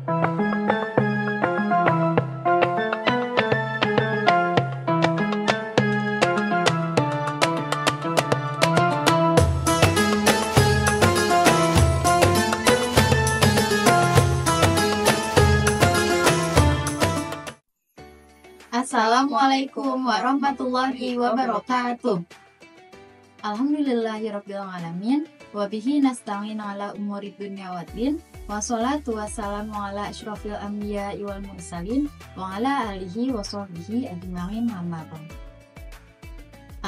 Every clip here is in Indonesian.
Assalamualaikum warahmatullahi wabarakatuh. Alhamdulillahirrabbilalamin. Wabihi nasta'in ala umuri dunya waddin. Wassalatu wassalamu ala asyrafil anbiya wal mursalin. Wa ala alihi wa sahbihi ajma'in amma ba'd.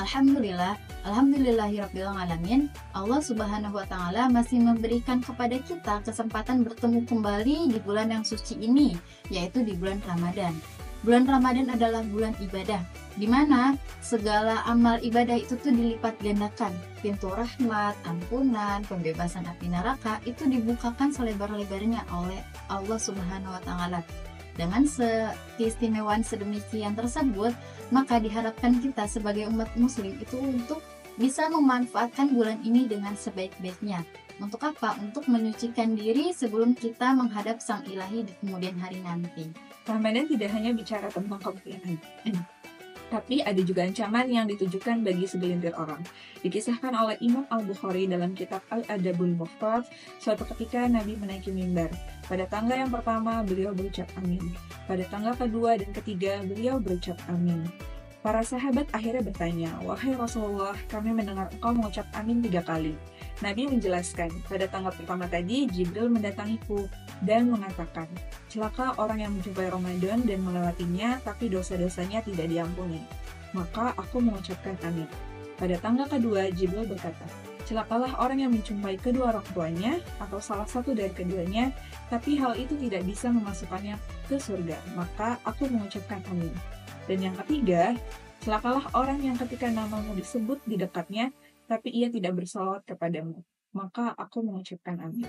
Alhamdulillahirabbilalamin. Allah Subhanahu wa taala masih memberikan kepada kita kesempatan bertemu kembali di bulan yang suci ini, yaitu di bulan Ramadan. Bulan Ramadan adalah bulan ibadah, di mana segala amal ibadah itu tuh dilipat gandakan. Pintu rahmat, ampunan, pembebasan api neraka itu dibukakan selebar-lebarnya oleh Allah Subhanahu wa taala. Dengan keistimewaan sedemikian tersebut, maka diharapkan kita sebagai umat muslim itu untuk bisa memanfaatkan bulan ini dengan sebaik-baiknya. Untuk apa? Untuk menyucikan diri sebelum kita menghadap Sang Ilahi di kemudian hari nanti. Ramadan tidak hanya bicara tentang kemuliaan, tapi ada juga ancaman yang ditujukan bagi segelintir orang. Dikisahkan oleh Imam Al-Bukhari dalam kitab Al-Adabul Mufrad, suatu ketika Nabi menaiki mimbar. Pada tangga yang pertama, beliau berucap amin. Pada tangga kedua dan ketiga, beliau berucap amin. Para sahabat akhirnya bertanya, "Wahai Rasulullah, kami mendengar engkau mengucap amin 3 kali. Nabi menjelaskan, pada tanggal pertama tadi, Jibril mendatangiku dan mengatakan, celaka orang yang menjumpai Ramadan dan melewatinya, tapi dosa-dosanya tidak diampuni. Maka aku mengucapkan amin. Pada tanggal kedua, Jibril berkata, celakalah orang yang menjumpai kedua orang tuanya, atau salah satu dari keduanya, tapi hal itu tidak bisa memasukkannya ke surga. Maka aku mengucapkan amin. Dan yang ketiga, celakalah orang yang ketika namamu disebut di dekatnya, tapi ia tidak bersalawat kepadamu. Maka aku mengucapkan amin.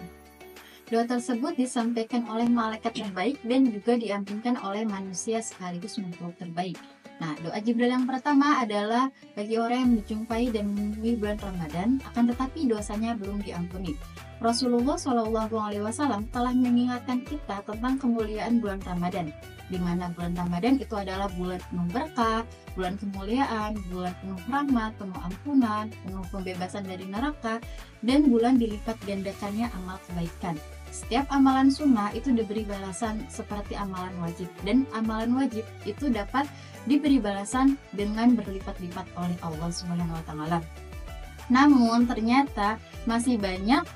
Doa tersebut disampaikan oleh malaikat terbaik dan juga diaminkan oleh manusia sekaligus makhluk terbaik. Nah, doa Jibril yang pertama adalah bagi orang yang menjumpai dan menunggu bulan Ramadan, akan tetapi dosanya belum diampuni. Rasulullah SAW telah mengingatkan kita tentang kemuliaan bulan Ramadan, di mana bulan Ramadan itu adalah bulan penuh berkah, bulan kemuliaan, bulan penuh rahmat, penuh ampunan, penuh pembebasan dari neraka, dan bulan dilipat gandakannya amal kebaikan. Setiap amalan sunnah itu diberi balasan seperti amalan wajib, dan amalan wajib itu dapat diberi balasan dengan berlipat-lipat oleh Allah Subhanahu wa taala. Namun ternyata masih banyak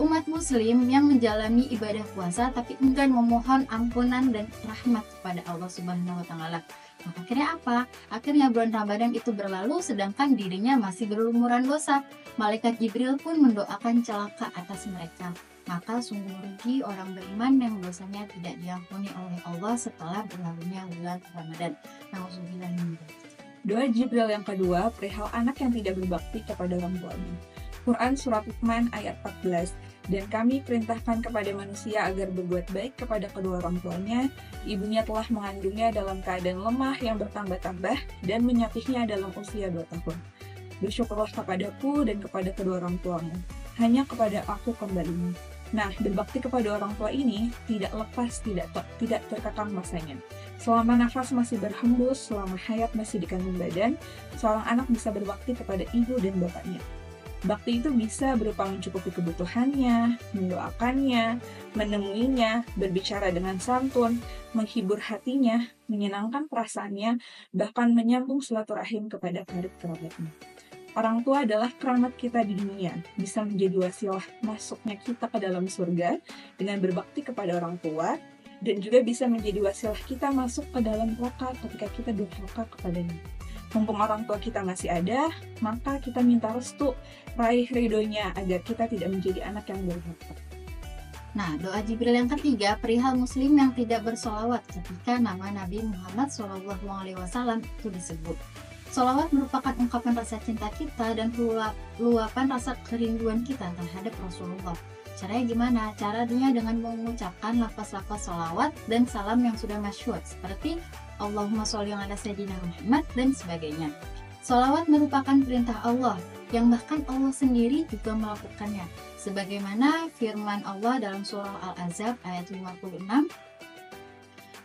umat muslim yang menjalani ibadah puasa tapi enggan memohon ampunan dan rahmat kepada Allah Subhanahu wa taala. Maka akhirnya apa? Akhirnya bulan Ramadan itu berlalu sedangkan dirinya masih berlumuran dosa. Malaikat Jibril pun mendoakan celaka atas mereka. Maka sungguh rugi orang beriman yang dosanya tidak diampuni oleh Allah setelah berlalunya bulan Ramadan. Nauzubillah min dzalik. Doa Jibril yang kedua perihal anak yang tidak berbakti kepada orang tuanya. Quran Surat Luqman ayat 14, dan kami perintahkan kepada manusia agar berbuat baik kepada kedua orang tuanya. Ibunya telah mengandungnya dalam keadaan lemah yang bertambah-tambah dan menyapihnya dalam usia 2 tahun. Bersyukurlah kepadaku dan kepada kedua orang tuamu. Hanya kepada aku kembalimu. Nah, berbakti kepada orang tua ini tidak lepas, tidak terkekang masanya. Selama nafas masih berhembus, selama hayat masih di kandung badan, seorang anak bisa berbakti kepada ibu dan bapaknya. Bakti itu bisa berupa mencukupi kebutuhannya, mendoakannya, menemuinya, berbicara dengan santun, menghibur hatinya, menyenangkan perasaannya, bahkan menyambung silaturahim kepada karib kerabatnya. Orang tua adalah keramat kita di dunia, bisa menjadi wasilah masuknya kita ke dalam surga dengan berbakti kepada orang tua, dan juga bisa menjadi wasilah kita masuk ke dalam neraka ketika kita durhaka kepadanya. Mumpung orang tua kita masih ada, maka kita minta restu, raih ridhonya agar kita tidak menjadi anak yang durhaka. Nah, doa Jibril yang ketiga perihal muslim yang tidak bersolawat ketika nama Nabi Muhammad SAW itu disebut. Sholawat merupakan ungkapan rasa cinta kita dan luapan rasa kerinduan kita terhadap Rasulullah. Caranya gimana? Caranya dengan mengucapkan lafaz-lafaz sholawat dan salam yang sudah masyhur seperti Allahumma sholli ala sayyidina Muhammad dan sebagainya. Sholawat merupakan perintah Allah, yang bahkan Allah sendiri juga melakukannya. Sebagaimana firman Allah dalam surah Al-Ahzab ayat 56,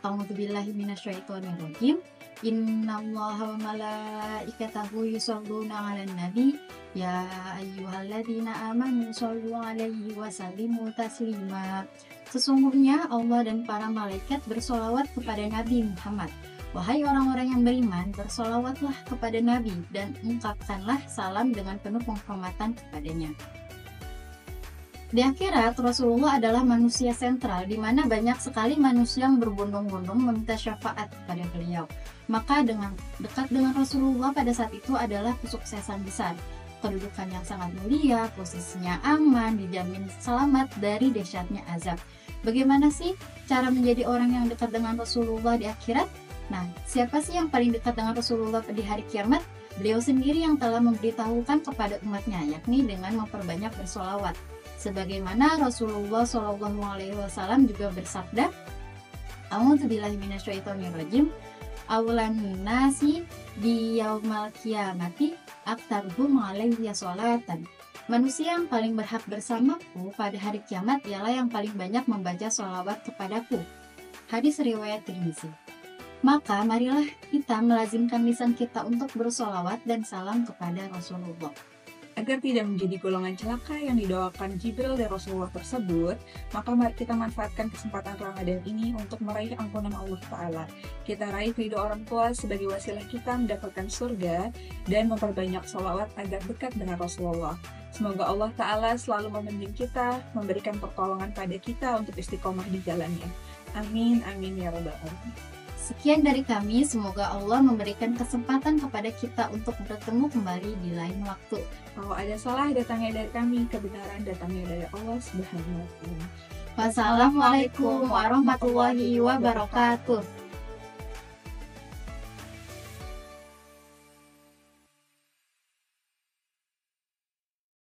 A'udzubillahi minasyaitonirrajim. Innallaha wa malaikatahu yusholluna 'alan nabi ya ayyuhalladzina amanu shollu 'alaihi wa sallimu taslima. Sesungguhnya Allah dan para malaikat bersolawat kepada Nabi Muhammad. Wahai orang-orang yang beriman, bersolawatlah kepada Nabi dan ungkapkanlah salam dengan penuh penghormatan kepadanya. Di akhirat, Rasulullah adalah manusia sentral, di mana banyak sekali manusia yang berbondong-bondong meminta syafaat kepada beliau. Maka dekat dengan Rasulullah pada saat itu adalah kesuksesan besar. Kedudukan yang sangat mulia, posisinya aman, dijamin selamat dari dahsyatnya azab. Bagaimana sih cara menjadi orang yang dekat dengan Rasulullah di akhirat? Nah, siapa sih yang paling dekat dengan Rasulullah di hari kiamat? Beliau sendiri yang telah memberitahukan kepada umatnya, yakni dengan memperbanyak bersolawat. Sebagaimana Rasulullah SAW juga bersabda, A'udzubillahi minasyaitonirrajim, Awlan nasi di yaumal kiamati aktaruhum alaihi sholatan. Manusia yang paling berhak bersamaku pada hari kiamat ialah yang paling banyak membaca sholawat kepadaku. Hadis riwayat Tirmizi. Maka marilah kita melazimkan lisan kita untuk bersolawat dan salam kepada Rasulullah. Agar tidak menjadi golongan celaka yang didoakan Jibril dan Rasulullah tersebut, maka mari kita manfaatkan kesempatan Ramadan ini untuk meraih ampunan Allah Ta'ala. Kita raih ridho orang tua sebagai wasilah kita mendapatkan surga dan memperbanyak sholawat agar dekat dengan Rasulullah. Semoga Allah Ta'ala selalu membimbing kita, memberikan pertolongan pada kita untuk istiqomah di jalannya. Amin, amin ya rabbal alamin. Sekian dari kami, semoga Allah memberikan kesempatan kepada kita untuk bertemu kembali di lain waktu. Kalau ada salah datangnya dari kami, kebenaran datangnya dari Allah Subhanahu wa Ta'ala. Wassalamualaikum warahmatullahi wabarakatuh.